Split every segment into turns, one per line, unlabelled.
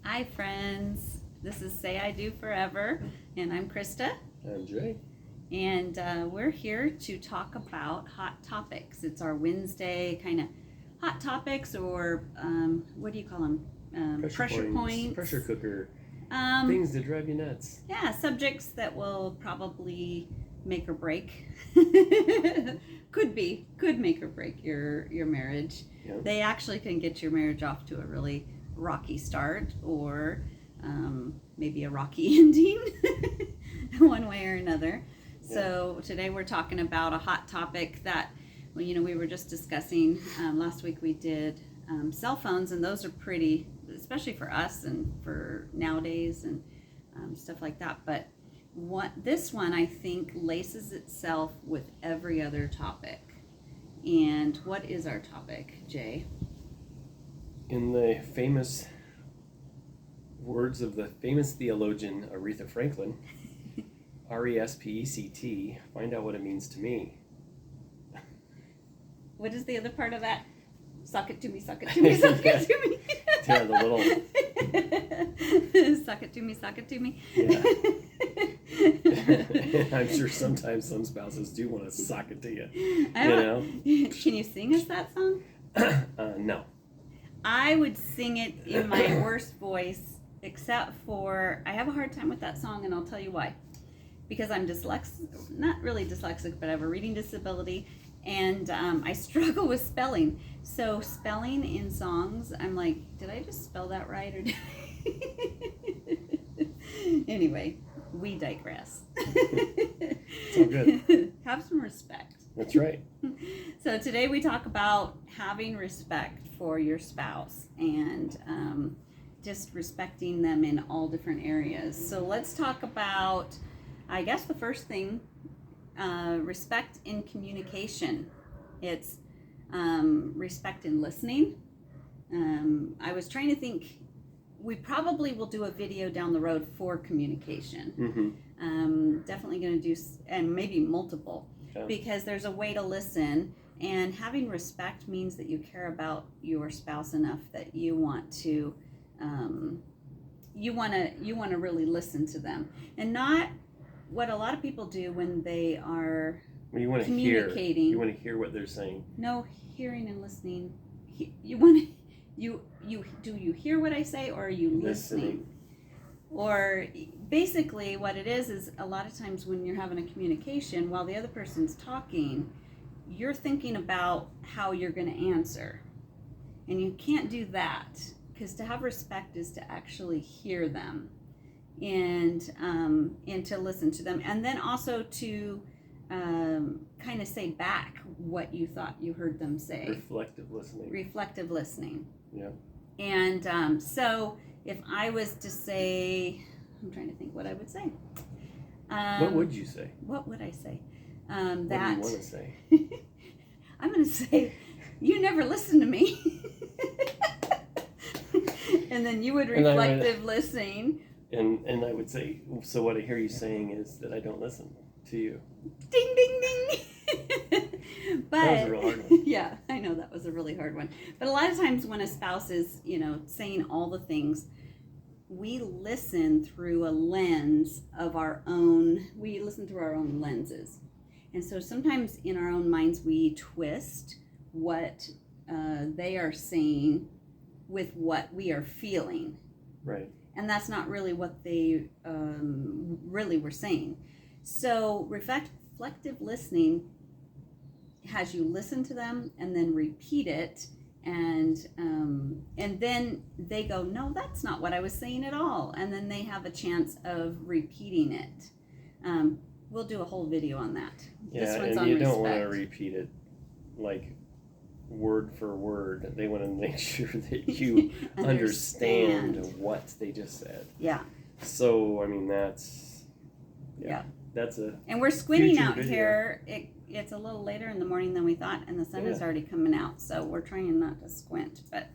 Hi, friends. This is Say I Do Forever, and I'm Christa.
I'm Jay.
And we're here to talk about hot topics. It's our Wednesday kind of hot topics, or what do you call them? Pressure points.
Pressure cooker. Things that drive you nuts.
Yeah, subjects that will probably make or break. Could make or break your marriage.
Yeah.
They actually can get your marriage off to a really rocky start, or maybe a rocky ending, one way or another. Yeah. So today we're talking about a hot topic that, well, we were just discussing. Last week we did cell phones, and those are pretty, especially for us and for nowadays and stuff like that. But this one I think laces itself with every other topic. And what is our topic, Jay?
In the famous words of the famous theologian Aretha Franklin, RESPECT, find out what it means to me.
What is the other part of that? Suck it to me, suck it to me, suck it to me.
Yeah, the little...
Suck it to me, suck it to me.
Yeah. I'm sure sometimes some spouses do want to suck it to you.
Can you sing us that song?
No.
I would sing it in my worst voice, except for I have a hard time with that song, and I'll tell you why. Because I'm not really dyslexic, but I have a reading disability, and I struggle with spelling. So spelling in songs, I'm like, did I just spell that right? Or did Anyway, we digress.
It's all good.
Have some respect.
That's right.
So today we talk about having respect for your spouse and just respecting them in all different areas. So let's talk about, I guess the first thing, respect in communication. It's respect in listening. I was trying to think, we probably will do a video down the road for communication.
Mm-hmm.
Definitely going to do, and maybe multiple.
Okay.
Because there's a way to listen, and having respect means that you care about your spouse enough that you want to you want to really listen to them, and not what a lot of people do when they are communicating.
You want to hear what they're saying.
No, hearing and listening. You want to do you hear what I say, or are you listening? Or basically what it is a lot of times when you're having a communication, while the other person's talking, you're thinking about how you're going to answer. And you can't do that, because to have respect is to actually hear them and to listen to them. And then also to kind of say back what you thought you heard them say. Reflective listening.
Yeah.
And so if I was to say, I'm trying to think what I would say.
What would you say?
What would I say?
What do you want to say?
I'm going to say, you never listen to me. And then you would reflective listening.
And I would say, so what I hear you saying is that I don't listen to you.
Ding, ding, ding. But,
that was a real hard one.
Yeah, I know that was a really hard one. But a lot of times when a spouse is, saying all the things, we listen through a lens of our own. We listen through our own lenses. And so sometimes in our own minds, we twist what they are saying with what we are feeling.
Right.
And that's not really what they really were saying. So reflective listening has you listen to them and then repeat it, and then they go, no, that's not what I was saying at all, and then they have a chance of repeating it. We'll do a whole video on that.
Yeah,
this one's
and
on
you
respect.
Don't want to repeat it like word for word. They want to make sure that you understand what they just said.
Yeah.
So I mean that's that's a.
And we're squinting out
video.
here. It's a little later in the morning than we thought, and the sun is already coming out. So we're trying not to squint, but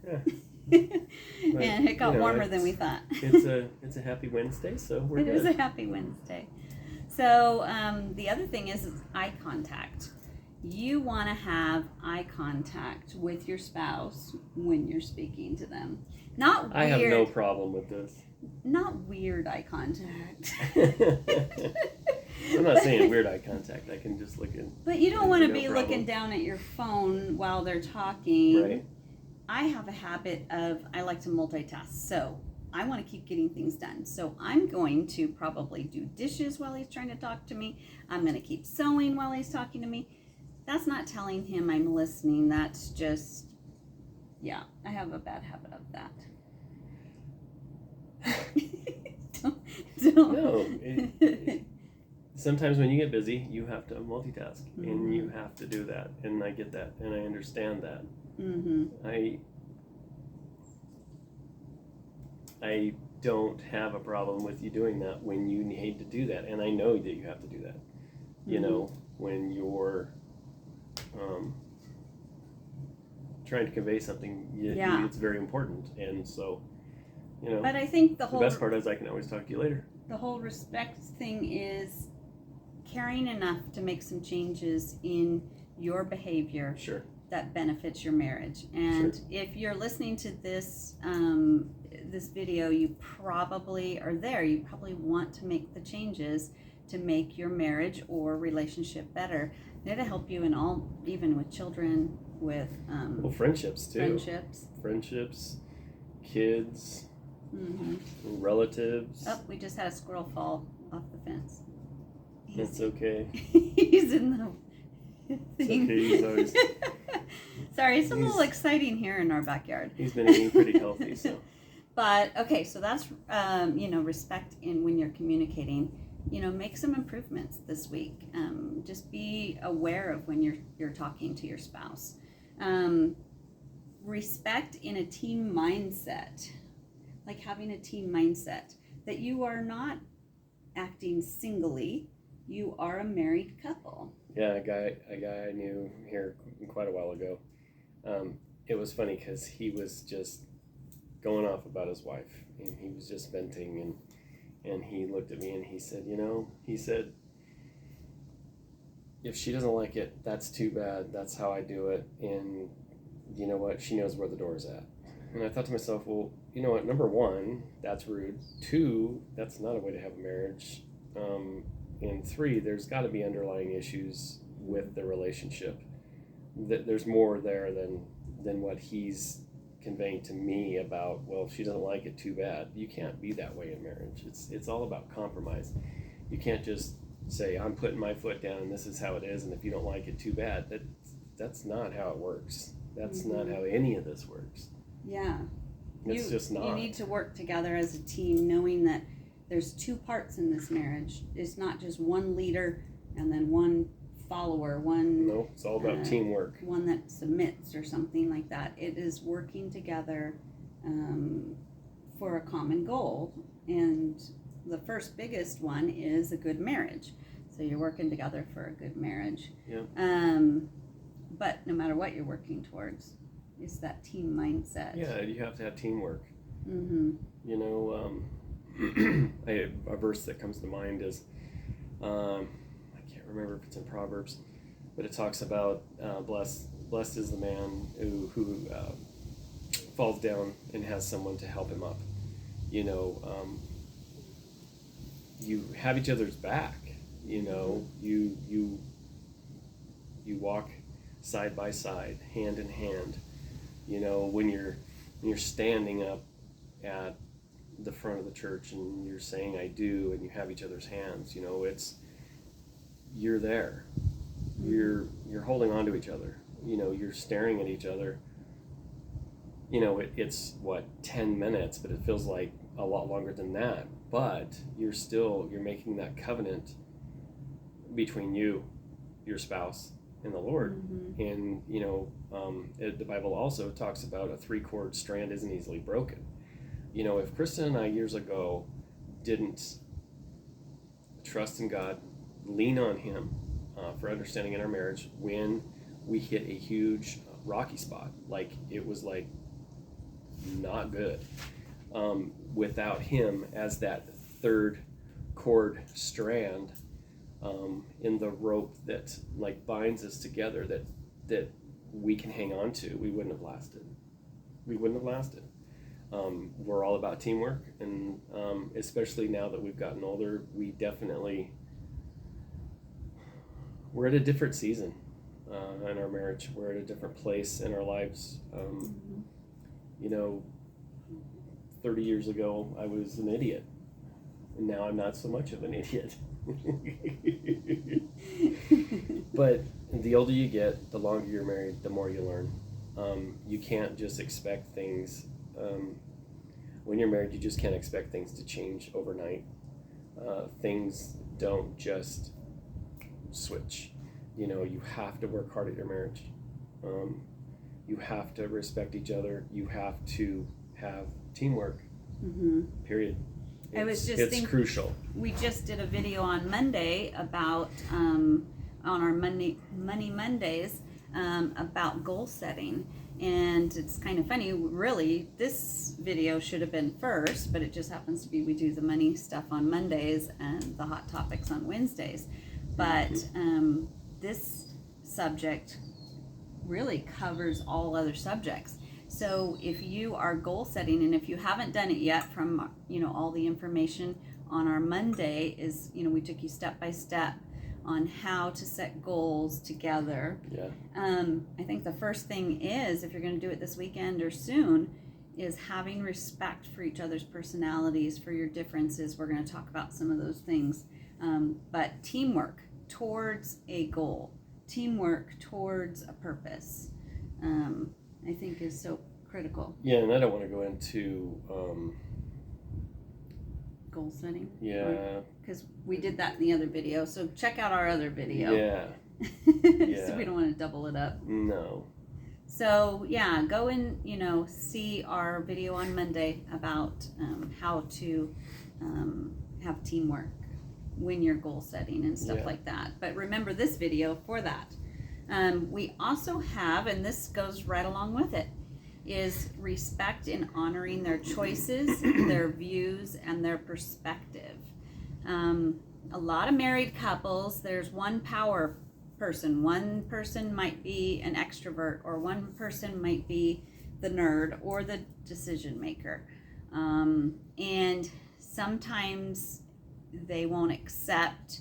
and it got warmer than we thought.
It's a happy Wednesday, so we're good.
It is a happy Wednesday. So the other thing is eye contact. you want to have eye contact with your spouse when you're speaking to them. Not weird.
I have no problem with this.
Not weird eye contact.
I'm not saying weird eye contact. I can just look at.
But you don't want to
no
be
problem.
looking down at your phone while they're talking.
Right.
I have a habit of, I like to multitask. So I want to keep getting things done. So I'm going to probably do dishes while he's trying to talk to me. I'm going to keep sewing while he's talking to me. That's not telling him I'm listening. That's just, yeah, I have a bad habit of that. don't.
No. Sometimes when you get busy, you have to multitask, and you have to do that. And I get that, and I understand that. I don't have a problem with you doing that when you need to do that, and I know that you have to do that. You know, when you're trying to convey something, it's very important, and so, you know.
But I think the
best part is I can always talk to you later.
The whole respect thing is caring enough to make some changes in your behavior.
Sure.
That benefits your marriage. And if you're listening to this this video, you probably are there. You probably want to make the changes to make your marriage or relationship better. It'll help you in all, even with children, with
friendships too. Friendships, kids, relatives.
Oh, we just had a squirrel fall off the fence.
That's okay.
He's in the thing.
It's okay. He's always.
Sorry, it's a little exciting here in our backyard.
He's been eating pretty healthy, so.
But okay, so that's respect in when you're communicating. Make some improvements this week. Just be aware of when you're talking to your spouse. Respect in a team mindset, like having a team mindset that you are not acting singly. You are a married couple.
Yeah, a guy I knew here quite a while ago. It was funny because he was just going off about his wife, and he was just venting, and he looked at me and he said, if she doesn't like it, that's too bad. That's how I do it, and you know what? She knows where the door is at. And I thought to myself, well, you know what? Number one, that's rude. Two, that's not a way to have a marriage. And three, there's got to be underlying issues with the relationship. There's more there than what he's conveying to me about, well, if she doesn't like it, too bad. You can't be that way in marriage. It's all about compromise. You can't just say, I'm putting my foot down and this is how it is, and if you don't like it, too bad. That's not how it works. That's not how any of this works.
Yeah.
It's just not.
You need to work together as a team, knowing that there's two parts in this marriage. It's not just one leader and then one follower,
No, it's all about teamwork.
One that submits or something like that. It is working together for a common goal. And the first biggest one is a good marriage. So you're working together for a good marriage.
Yeah.
But no matter what you're working towards, it's that team mindset.
Yeah, you have to have teamwork. A verse that comes to mind is, I can't remember if it's in Proverbs, but it talks about blessed is the man who falls down and has someone to help him up. You have each other's back. You walk side by side, hand in hand. When you're standing up at the front of the church and you're saying I do, and you have each other's hands, you're there. You're holding on to each other. You're staring at each other. It's 10 minutes, but it feels like a lot longer than that. But you're making that covenant between you, your spouse, and the Lord. And the Bible also talks about a 3-cord strand isn't easily broken. If Christa and I years ago didn't trust in God, lean on Him for understanding in our marriage, when we hit a huge rocky spot, like it was like not good, without Him as that 3rd cord strand, in the rope that like binds us together that we can hang on to, we wouldn't have lasted. We're all about teamwork, and especially now that we've gotten older, we're at a different season in our marriage. We're at a different place in our lives. 30 years ago, I was an idiot, and now I'm not so much of an idiot. But the older you get, the longer you're married, the more you learn. You can't just expect things. When you're married, you just can't expect things to change overnight. Things don't just switch. You have to work hard at your marriage. You have to respect each other. You have to have teamwork. Period. It's crucial.
We just did a video on Monday about on our Money Mondays about goal setting, and it's kind of funny. Really, this video should have been first, but it just happens to be we do the money stuff on Mondays and the hot topics on Wednesdays. But this subject really covers all other subjects. So if you are goal setting, and if you haven't done it yet, from all the information on our Monday is, we took you step by step on how to set goals together.
Yeah.
I think the first thing is, if you're going to do it this weekend or soon, is having respect for each other's personalities, for your differences. We're going to talk about some of those things. But teamwork towards a goal, teamwork towards a purpose, I think is so critical.
Yeah, and I don't want to go into
goal setting.
Yeah.
Because we did that in the other video, so check out our other video.
Yeah.
So we don't want to double it up.
No.
So yeah, go and see our video on Monday about how to have teamwork when you're goal setting and stuff like that. But remember this video for that. We also have, and this goes right along with it, is respect in honoring their choices, their views, and their perspective. A lot of married couples, there's one power person. One person might be an extrovert, or one person might be the nerd or the decision maker. And sometimes they won't accept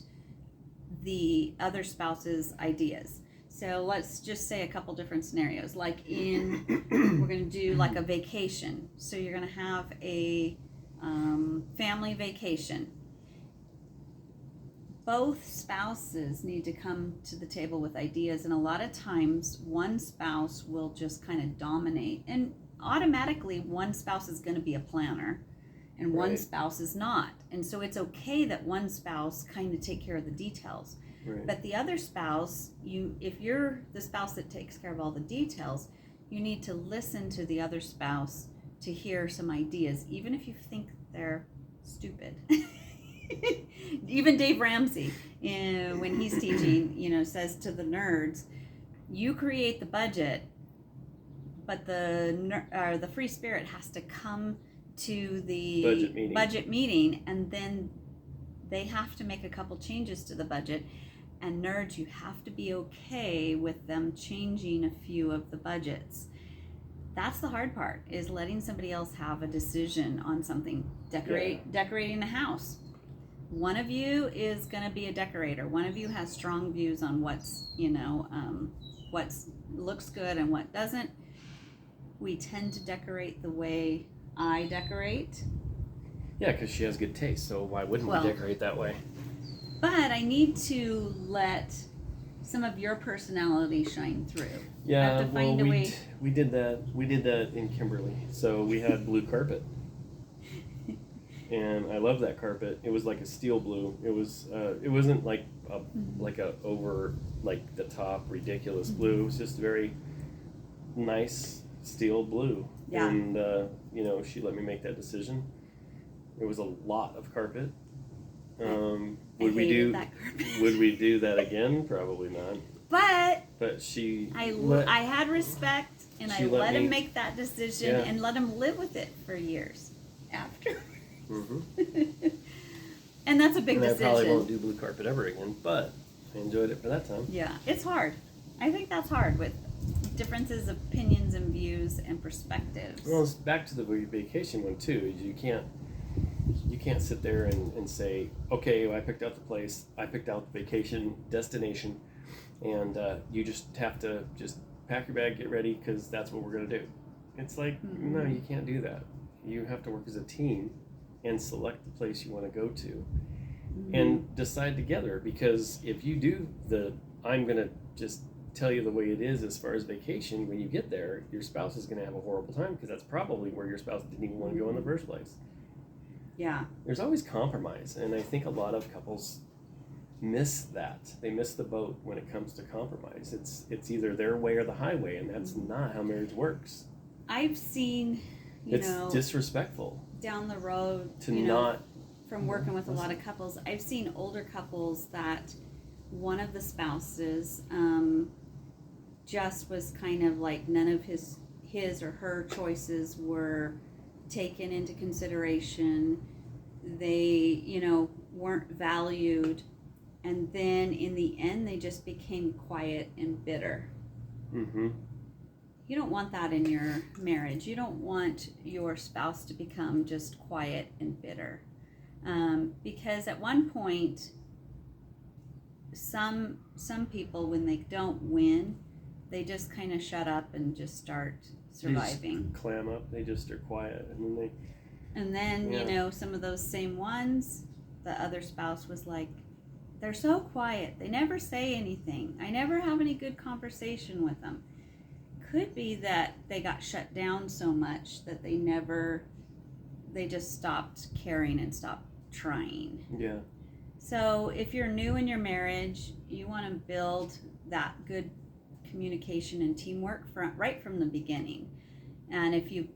the other spouse's ideas. So let's just say a couple different scenarios. Like we're going to do like a vacation. So you're going to have a family vacation. Both spouses need to come to the table with ideas, and a lot of times one spouse will just kind of dominate, and automatically one spouse is going to be a planner and one spouse is not. And so it's okay that one spouse kind of take care of the details.
Right.
But the other spouse, if you're the spouse that takes care of all the details, you need to listen to the other spouse to hear some ideas, even if you think they're stupid. Even Dave Ramsey, when he's teaching, says to the nerds, you create the budget, but the free spirit has to come to the budget meeting, and then they have to make a couple changes to the budget. And nerds, you have to be okay with them changing a few of the budgets. That's the hard part, is letting somebody else have a decision on something. Decorating a house. One of you is going to be a decorator. One of you has strong views on what looks good and what doesn't. We tend to decorate the way I decorate.
Yeah, because she has good taste, so why wouldn't we decorate that way?
But I need to let some of your personality shine through.
Yeah,
I have to find a way.
We did that in Kimberly. So we had blue carpet. And I love that carpet. It was like a steel blue. It wasn't like a over like the top ridiculous blue. It was just very nice steel blue.
Yeah.
And she let me make that decision. It was a lot of carpet. Would we do that again? Probably not. But
I had respect, and I let him make that decision and let him live with it for years after.
Mm-hmm.
And that's a big
and
decision.
I probably won't do blue carpet ever again, but I enjoyed it for that time.
Yeah, it's hard. I think that's hard with differences of opinions and views and perspectives.
Well, it's back to the vacation one too. Is you can't sit there and say, okay, well, I picked out the place, I picked out the vacation destination, and you just have to just pack your bag, get ready, because that's what we're going to do. It's like, no, you can't do that. You have to work as a team and select the place you want to go to and decide together, because if you do I'm going to just tell you the way it is as far as vacation, when you get there, your spouse is going to have a horrible time, because that's probably where your spouse didn't even want to go in the first place.
Yeah.
There's always compromise, and I think a lot of couples miss that. They miss the boat when it comes to compromise. It's either their way or the highway, and that's not how marriage works.
I've seen,
it's disrespectful
down the road
to not
from working with a lot of couples. I've seen older couples that one of the spouses just was kind of like none of his or her choices were taken into consideration. They, weren't valued, and then in the end they just became quiet and bitter.
Mm-hmm.
You don't want that in your marriage. You don't want your spouse to become just quiet and bitter, because at one point some people, when they don't win, they just kind of shut up and just start surviving.
They just clam up. They just are quiet, and then
some of those same ones, the other spouse was like, they're so quiet. They never say anything. I never have any good conversation with them. Could be that they got shut down so much that they just stopped caring and stopped trying.
Yeah.
So if you're new in your marriage, you want to build that good communication and teamwork right from the beginning. And if you've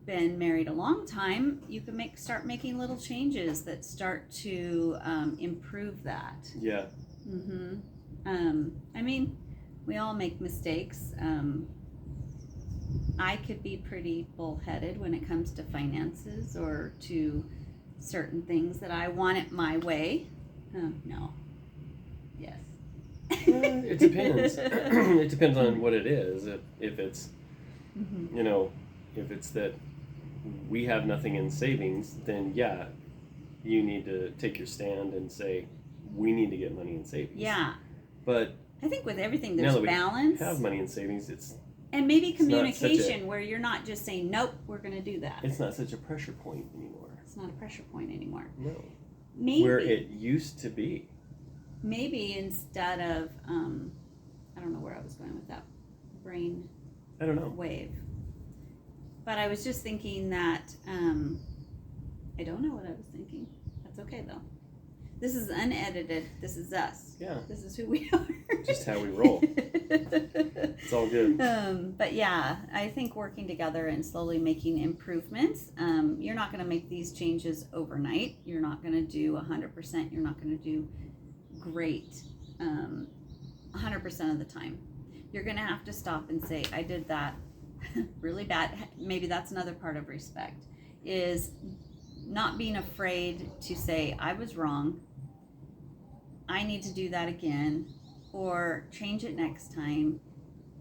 been married a long time, you can start making little changes that start to improve that.
Yeah.
We all make mistakes. I could be pretty bullheaded when it comes to finances or to certain things that I want it my way. No. Yes.
It depends. It depends on what it is. If it's, if it's that we have nothing in savings, then yeah, you need to take your stand and say, we need to get money in savings.
Yeah.
But
I think with everything, there's balance.
Have money in savings.
And maybe communication where you're not just saying, nope, we're going to do that.
It's not such a pressure point anymore.
It's not a pressure point anymore.
No.
Maybe.
Where it used to be.
Maybe instead of, I don't know where I was going with that brain wave. But I was just thinking that, I don't know what I was thinking. That's okay though. This is unedited. This is us.
Yeah.
This is who we are.
Just how we roll. It's all good.
But yeah, I think working together and slowly making improvements. You're not going to make these changes overnight. You're not going to do 100%. You're not going to do great 100% of the time. You're going to have to stop and say, I did that really bad. Maybe that's another part of respect, is not being afraid to say, I was wrong. I need to do that again, or change it next time.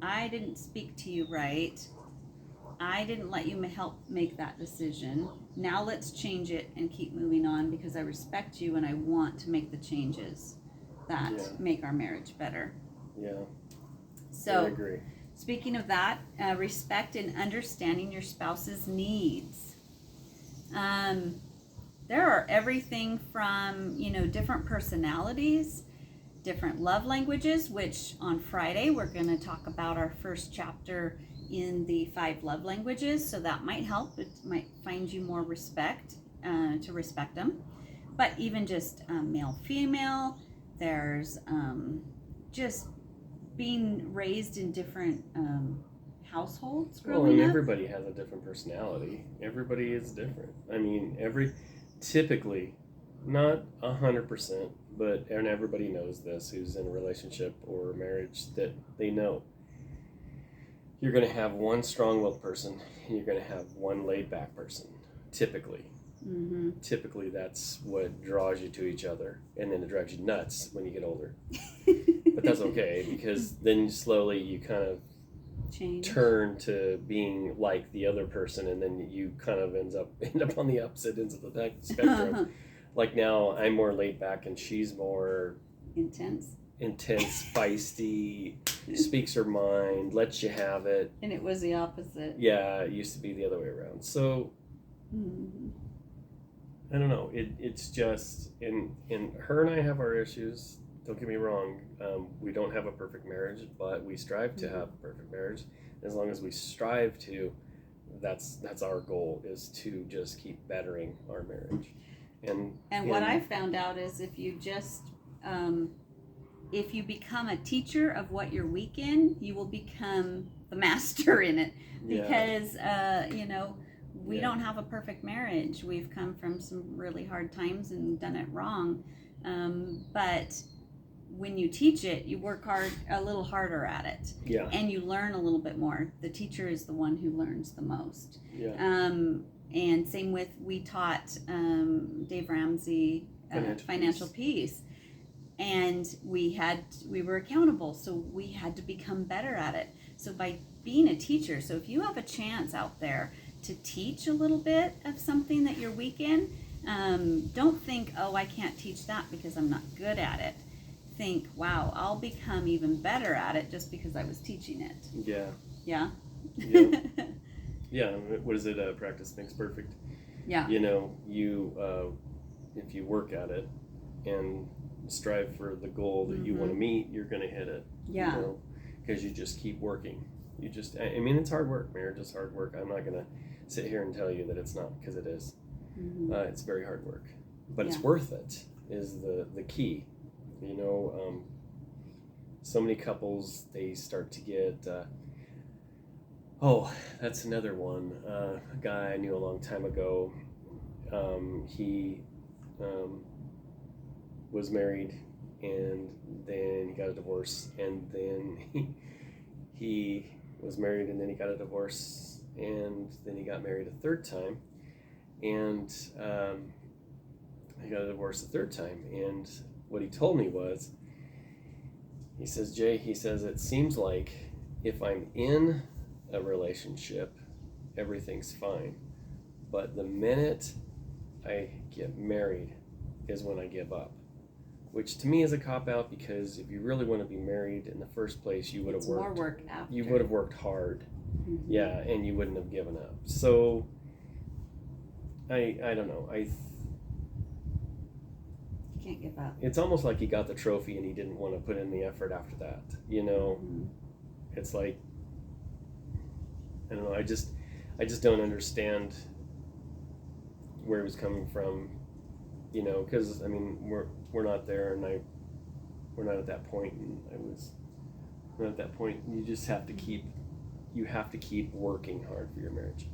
I didn't speak to you right. I didn't let you help make that decision. Now let's change it and keep moving on, because I respect you and I want to make the changes that make our marriage better.
Yeah.
So,
I agree.
Speaking of that, respect and understanding your spouse's needs. There are everything from, different personalities, different love languages, which on Friday we're going to talk about our first chapter in the 5 love languages. So that might help. It might find you more respect, to respect them. But even just male, female, there's just being raised in different households growing up.
Everybody has a different personality. Everybody is different. Typically, not 100%, and everybody knows this who's in a relationship or a marriage, that they know you're going to have one strong-willed person and you're going to have one laid-back person, typically. typically that's what draws you to each other, and then it drives you nuts when you get older. But that's okay, because then slowly you kind of
change,
turn to being like the other person, and then you kind of end up on the opposite ends of the spectrum. Like now I'm more laid back and she's more
intense,
feisty, speaks her mind, lets you have it.
And it was the opposite.
Yeah, it used to be the other way around. So I don't know, it's just in her and I have our issues. Don't get me wrong, we don't have a perfect marriage, but we strive to have a perfect marriage. As long as we strive to, that's our goal, is to just keep bettering our marriage. And
what I found out is if you just if you become a teacher of what you're weak in, you will become the master in it. Because we don't have a perfect marriage. We've come from some really hard times and done it wrong, but when you teach it, you work a little harder at it, and you learn a little bit more. The teacher is the one who learns the most. And same with, we taught Dave Ramsey financial peace, and we were accountable, so we had to become better at it. So by being a teacher, so if you have a chance out there to teach a little bit of something that you're weak in, don't think, oh, I can't teach that because I'm not good at it. Think, wow, I'll become even better at it just because I was teaching it. Yeah.
What is it? Practice makes perfect.
Yeah.
If you work at it and strive for the goal that you want to meet, you're going to hit it.
Yeah.
Because you just keep working. It's hard work. Marriage is hard work. I'm not going to sit here and tell you that it's not, because it is. It's very hard work, but it's worth it, is the key. So many couples, they start to get that's another one. A guy I knew a long time ago, he was married, and then he got a divorce, and then he was married, and then he got a divorce, and then he got married a third time, and he got a divorce a third time. And what he told me was, he says, Jay, it seems like if I'm in a relationship, everything's fine, but the minute I get married is when I give up. Which to me is a cop-out, because if you really want to be married in the first place, you would have worked.
More work after.
You would have worked hard, and you wouldn't have given up. So I don't know. You
can't give up.
It's almost like he got the trophy and he didn't want to put in the effort after that. It's like, I don't know. I just don't understand where he was coming from. Because we're not there, and we're not at that point, and we're not at that point. You just have to keep working hard for your marriage.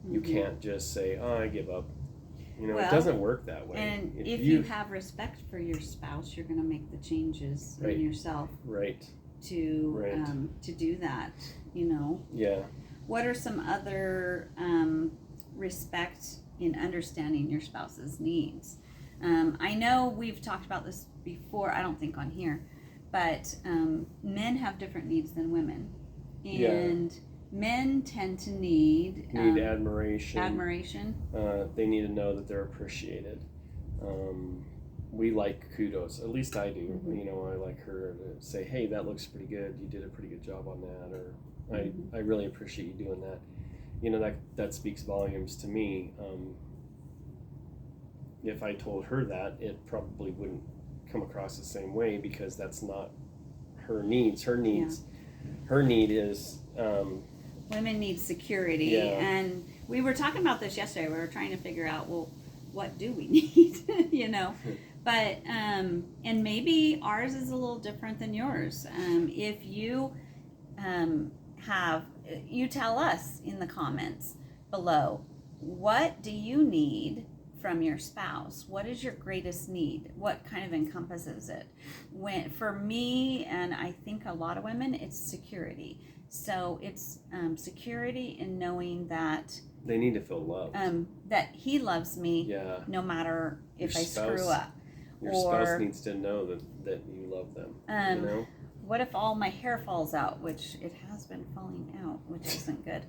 You can't just say, oh, I give up. It doesn't work that way.
And if you have respect for your spouse, you're going to make the changes in yourself. To do that.
Yeah.
What are some other respect in understanding your spouse's needs? I know we've talked about this before, I don't think on here, but men have different needs than women. And men tend to need admiration.
They need to know that they're appreciated. We like kudos, at least I do. I like her to say, hey, that looks pretty good, you did a pretty good job on that, or I really appreciate you doing that. That speaks volumes to me. If I told her that, it probably wouldn't come across the same way, because that's not her needs. Her need is
women need security, and we were talking about this yesterday. We were trying to figure out, well, what do we need? But and maybe ours is a little different than yours. If you you tell us in the comments below, what do you need from your spouse? What is your greatest need? What kind of encompasses it? For me, and I think a lot of women, it's security. So it's security in knowing that
They need to feel loved.
That he loves me
Yeah.
no matter if
Your
I screw up.
Your
Or,
spouse needs to know that you love them. You know?
what if all my hair falls out, which it has been falling out, which isn't good.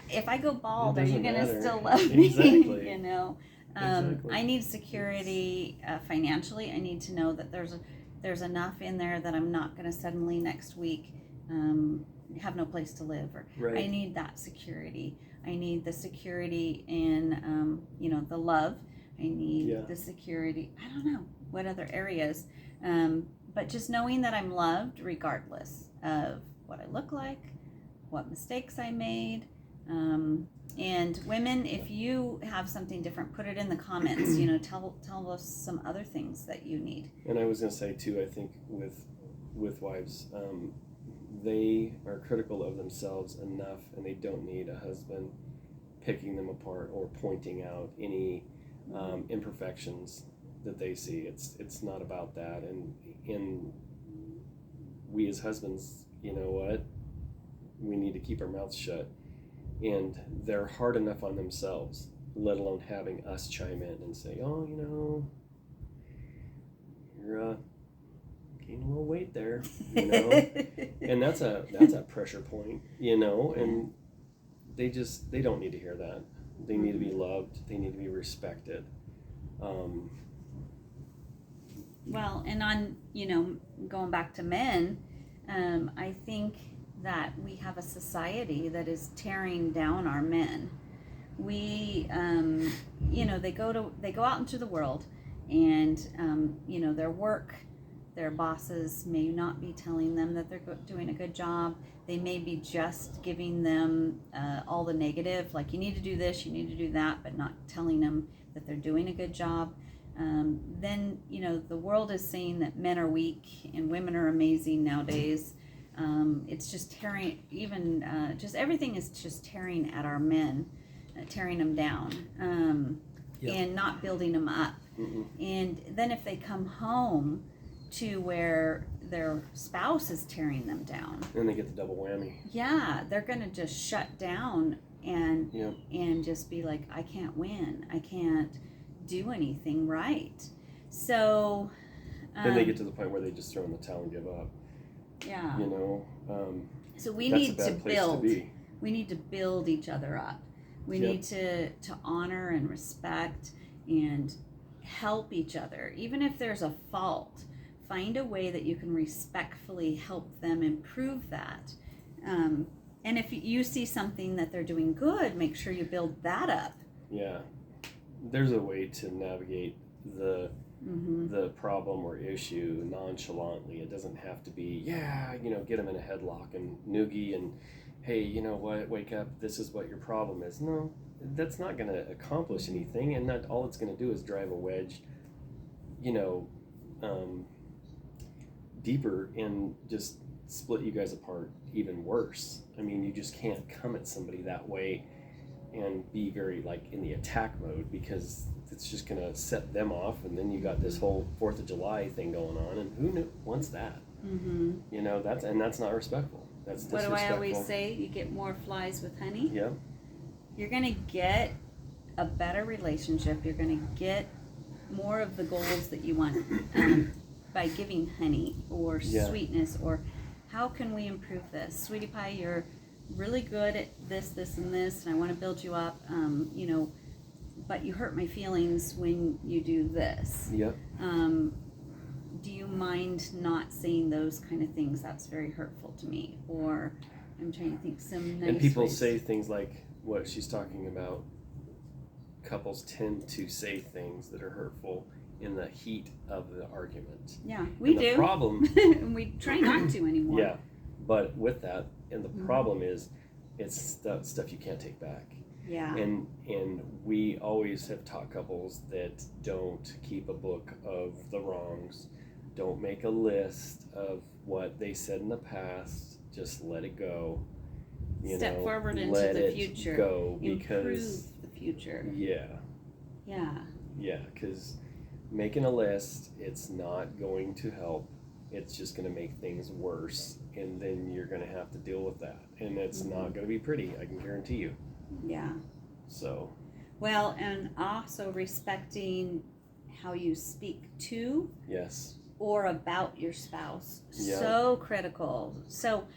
If I go bald, are you going to still love me?
Exactly.
You know?
Exactly.
I need security financially. I need to know that there's enough in there that I'm not going to suddenly next week have no place to live. Or
Right.
I need that security. I need the security in, the love. I need the security. I don't know what other areas. But just knowing that I'm loved regardless of what I look like, what mistakes I made. And women, if you have something different, put it in the comments. Tell us some other things that you need.
And I was going to say too, I think with wives, they are critical of themselves enough, and they don't need a husband picking them apart or pointing out any imperfections that they see. It's not about that. And we as husbands, you know what? We need to keep our mouths shut. And they're hard enough on themselves, let alone having us chime in and say, oh, you're gaining a little weight there, and that's a pressure point, and they don't need to hear that. They need to be loved. They need to be respected.
Well, and on, going back to men, I think that we have a society that is tearing down our men. We, they go out into the world, and, their work, their bosses may not be telling them that they're doing a good job. They may be just giving them all the negative, like you need to do this, you need to do that, but not telling them that they're doing a good job. Then, the world is saying that men are weak and women are amazing nowadays. It's just tearing, just everything is just tearing at our men, tearing them down, and not building them up.
Mm-mm.
And then if they come home to where their spouse is tearing them down,
and they get the double whammy.
Yeah, they're going to just shut down and just be like, I can't win. I can't do anything right. So
then they get to the point where they just throw in the towel and give up.
Yeah. So we
that's
need
a bad
to
place
build.
To be.
We need to build each other up. We need to honor and respect and help each other. Even if there's a fault, find a way that you can respectfully help them improve that. And if you see something that they're doing good, make sure you build that up.
Yeah. There's a way to navigate the problem or issue nonchalantly. It doesn't have to be, get them in a headlock and noogie and, hey, you know what, wake up, this is what your problem is. No, that's not going to accomplish anything, and that all it's going to do is drive a wedge, deeper and just split you guys apart even worse. I mean, you just can't come at somebody that way and be very in the attack mode, because it's just going to set them off, and then you got this whole 4th of July thing going on, and who wants that? That's not respectful. That's disrespectful.
What do I always say? You get more flies with honey.
Yeah. You're
going to get a better relationship. You're going to get more of the goals that you want by giving honey or sweetness, or how can we improve this? Sweetie pie, you're really good at this, and this, and I want to build you up, but you hurt my feelings when you do this.
Yep.
Do you mind not saying those kind of things? That's very hurtful to me. Or I'm trying to think some nice
And people
ways.
say things like what she's talking about. Couples tend to say things that are hurtful in the heat of the argument.
Yeah, we do.
The problem,
and we try not to anymore.
Yeah, but with that, and the problem is, it's stuff you can't take back.
Yeah.
And we always have taught couples that don't keep a book of the wrongs, don't make a list of what they said in the past. Just let it go.
Step forward into the future.
Go, because
improve the future.
Yeah.
Yeah.
Yeah, because making a list, it's not going to help. It's just going to make things worse, and then you're going to have to deal with that, and it's not going to be pretty. I can guarantee you.
Yeah.
So.
Well, and also respecting how you speak to
Yes.
or about your spouse.
Yeah.
So critical. So,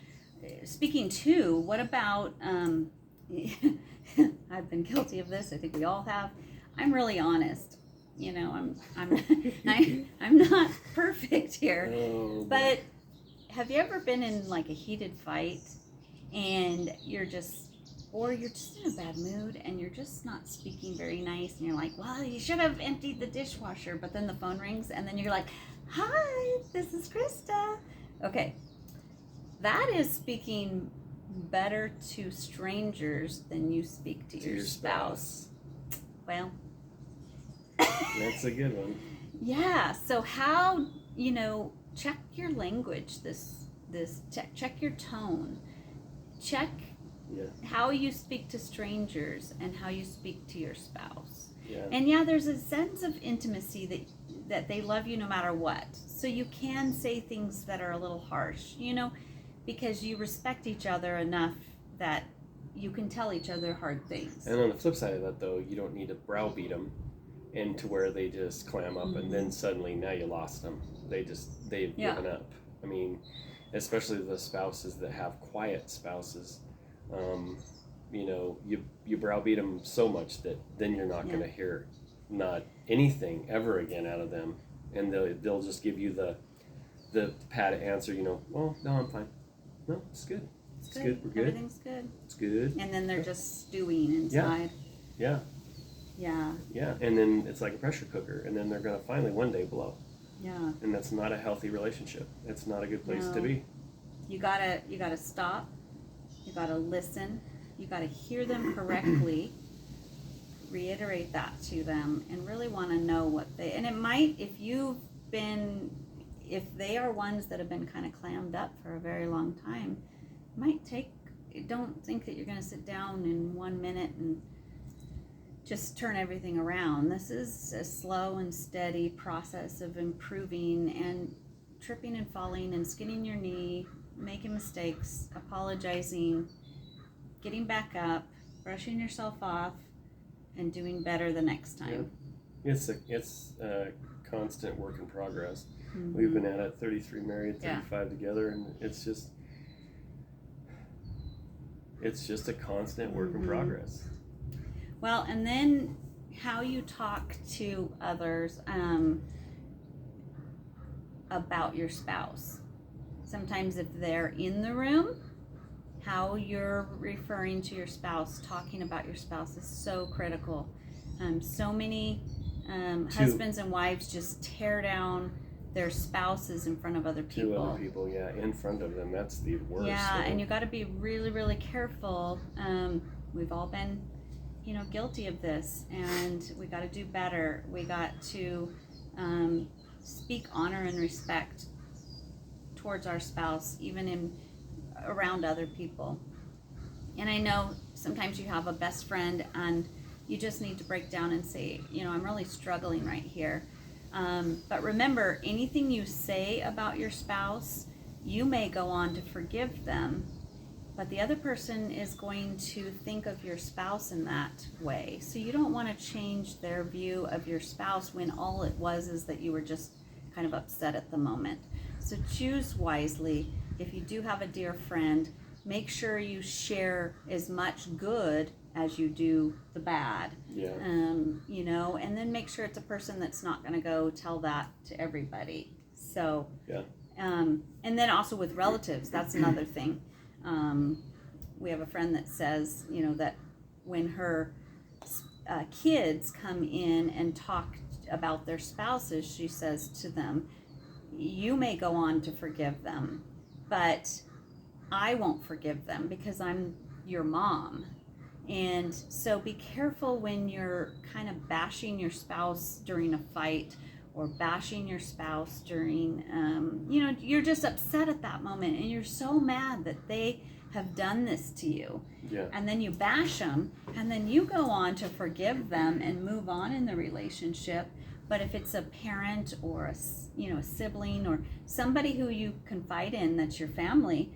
speaking to, what about, I've been guilty of this. I think we all have. I'm really honest. You know, I'm not perfect here.
Oh,
but have you ever been in like a heated fight and you're just in a bad mood and you're just not speaking very nice and you're like, well, you should have emptied the dishwasher, but then the phone rings and then you're like, hi, this is Christa. Okay, that is speaking better to strangers than you speak to your spouse. Well,
that's a good one.
Yeah, so how, check your language, check your tone, check how you speak to strangers and how you speak to your spouse.
Yeah.
And there's a sense of intimacy that they love you no matter what. So you can say things that are a little harsh, because you respect each other enough that you can tell each other hard things.
And on the flip side of that, though, you don't need to browbeat them into where they just clam up and then suddenly now you lost them. They've given up. I mean, especially the spouses that have quiet spouses. You browbeat them so much that then you're not going to hear not anything ever again out of them, and they'll just give you the pat answer. Well, no, I'm fine. No, it's good. It's good. We're good.
Everything's good.
It's good.
And then they're just stewing inside.
Yeah.
Yeah.
Yeah, and then it's like a pressure cooker, and then they're going to finally one day blow.
Yeah.
And that's not a healthy relationship. It's not a good place to be.
You gotta stop. You gotta listen. You gotta hear them correctly. Reiterate that to them, and really want to know what and it might, if they are ones that have been kind of clammed up for a very long time, it might take. Don't think that you're going to sit down in 1 minute and just turn everything around. This is a slow and steady process of improving and tripping and falling and skinning your knee, making mistakes, apologizing, getting back up, brushing yourself off, and doing better the next time.
Yeah. It's a constant work in progress.
Mm-hmm.
We've been at it 33 married, 35 together, and it's just a constant work in progress.
Well, and then how you talk to others about your spouse. Sometimes if they're in the room, how you're referring to your spouse, talking about your spouse is so critical. So many husbands and wives just tear down their spouses in front of other people.
To other people, in front of them. That's the worst.
Yeah, and you got to be really, really careful. We've all been, guilty of this, and we got to do better. We got to speak honor and respect towards our spouse, even around other people. And I know sometimes you have a best friend and you just need to break down and say, I'm really struggling right here. But remember, anything you say about your spouse, you may go on to forgive them, but the other person is going to think of your spouse in that way. So you don't want to change their view of your spouse when all it was is that you were just kind of upset at the moment. So choose wisely. If you do have a dear friend, make sure you share as much good as you do the bad.
Yeah.
And then make sure it's a person that's not going to go tell that to everybody. So, and then also with relatives, that's another thing. We have a friend that says, that when her kids come in and talk about their spouses, she says to them, you may go on to forgive them, but I won't forgive them because I'm your mom. And so be careful when you're kind of bashing your spouse during a fight or bashing your spouse during, you're just upset at that moment and you're so mad that they have done this to you.
Yeah.
And then you bash them and then you go on to forgive them and move on in the relationship. But if it's a parent or a sibling or somebody who you confide in that's your family,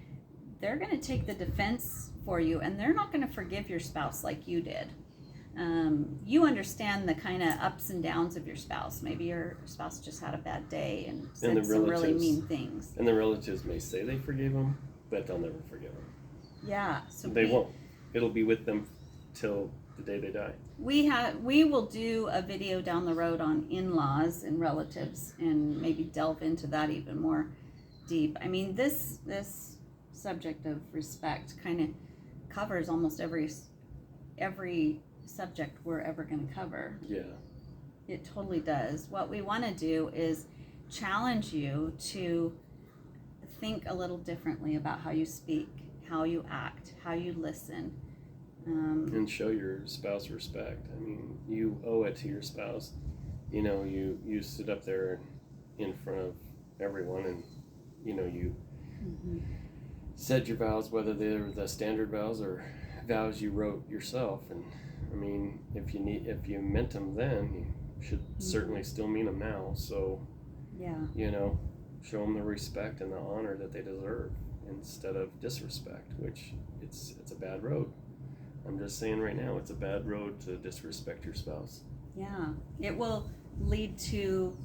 they're going to take the defense for you, and they're not going to forgive your spouse like you did. You understand the kind of ups and downs of your spouse. Maybe your spouse just had a bad day and said some really mean things.
And the relatives may say they forgave them, but they'll never forgive them.
Yeah. So
they won't. It'll be with them till the day they die.
We will do a video down the road on in-laws and relatives, and maybe delve into that even more deep. I mean, this subject of respect kind of covers almost every subject we're ever going to cover.
Yeah.
It totally does. What we want to do is challenge you to think a little differently about how you speak, how you act, how you listen.
And show your spouse respect. I mean, you owe it to your spouse. You know, you stood up there in front of everyone, and you know, you said your vows, whether they're the standard vows or vows you wrote yourself. And I mean, if you meant them then, you should certainly still mean them now. So,
yeah,
you know, show them the respect and the honor that they deserve instead of disrespect, which it's a bad road. I'm just saying right now, it's a bad road to disrespect your spouse.
Yeah, it will lead to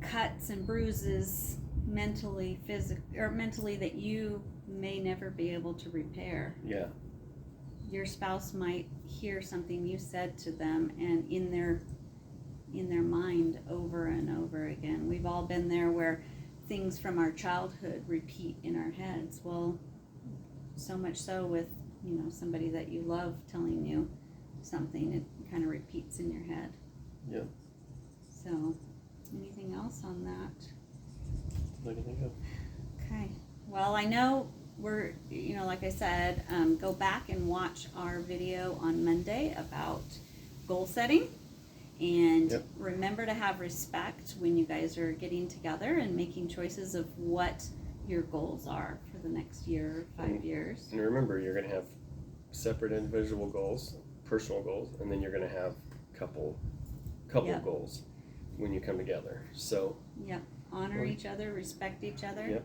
cuts and bruises mentally, mentally that you may never be able to repair.
Yeah.
Your spouse might hear something you said to them, and in their mind over and over again. We've all been there where things from our childhood repeat in our heads. Well, so much so with, you know, somebody that you love telling you something, it kind of repeats in your head.
Yeah.
So, anything else on that?
I can think of.
Okay. Well, I know we're, you know, like I said, go back and watch our video on Monday about goal setting. And remember to have respect when you guys are getting together and making choices of what your goals are for the next year, 5 years.
And remember, you're going to have separate individual goals, personal goals, and then you're going to have couple goals when you come together. So
honor each other, respect each other.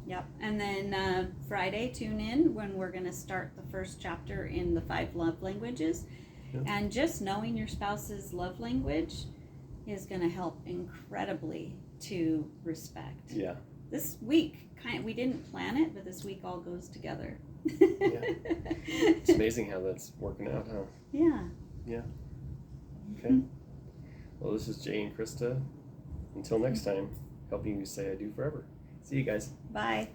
Yep.
And then Friday, tune in when we're going to start the first chapter in the 5 love languages. And just knowing your spouse's love language is going to help incredibly to respect.
Yeah.
This week, we didn't plan it, but this week all goes together.
It's amazing how that's working out, huh?
Yeah.
Yeah. Okay. Well, this is Jay and Christa. Until next time, helping you say I do forever. See you guys.
Bye.